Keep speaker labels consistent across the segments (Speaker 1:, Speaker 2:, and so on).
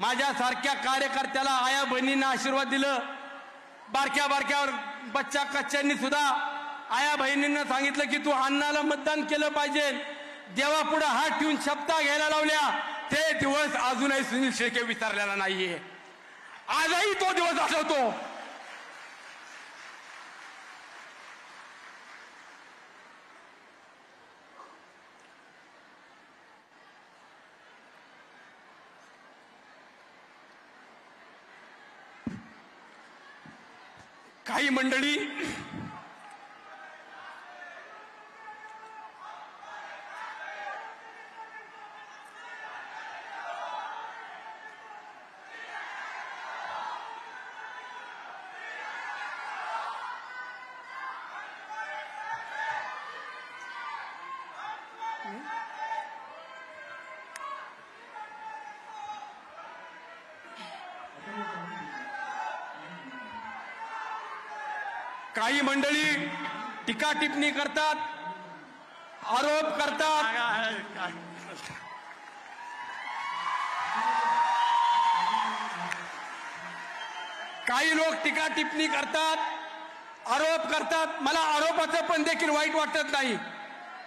Speaker 1: माझ्यासारख्या कार्यकर्त्याला आया बहिणींना आशीर्वाद दिलं. बारक्या बारक्यावर बच्चा कच्च्यांनी सुद्धा आया बहिणींना सांगितलं की तू अण्णाला मतदान केलं पाहिजे. देवापुढे हात ठेवून शपथा घ्यायला लावल्या. ते दिवस अजूनही सुनील शेळके विसरलेला नाहीये. आजही तो दिवस आठवतो. काही मंडळी काही मंडळी टीका टिप्पणी करतात, आरोप करतात. काही लोक टीका टिप्पणी करतात, आरोप करतात. मला आरोपाचं पण देखील वाईट वाटत नाही,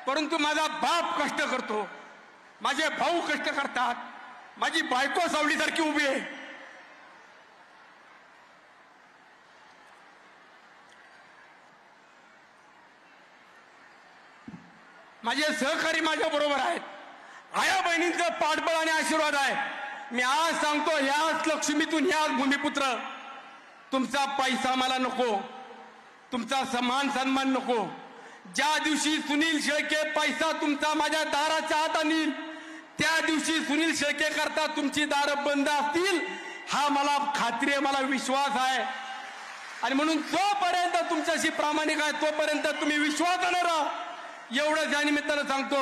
Speaker 1: परंतु माझा बाप कष्ट करतो, माझे भाऊ कष्ट करतात, माझी बायको सावलीसारखी उभी आहे. माझे सहकारी माझ्या बरोबर आहेत. आया बहिणींचं पाठबळ आणि आशीर्वाद आहे. मी आज सांगतो, ह्याच लक्ष्मीतून ह्याच भूमिपुत्र, तुमचा पैसा मला नको, तुमचा सन्मान नको. ज्या दिवशी सुनील शेळके पैसा तुमचा माझ्या दाराच्या आत आणील, त्या दिवशी सुनील शेळके करता तुमची दारं बंद असतील, हा मला खात्री आहे, मला विश्वास आहे. आणि म्हणून जोपर्यंत तुमच्याशी प्रामाणिक आहे तोपर्यंत तुम्ही विश्वासानं राहा, एवढंच या निमित्तानं सांगतो.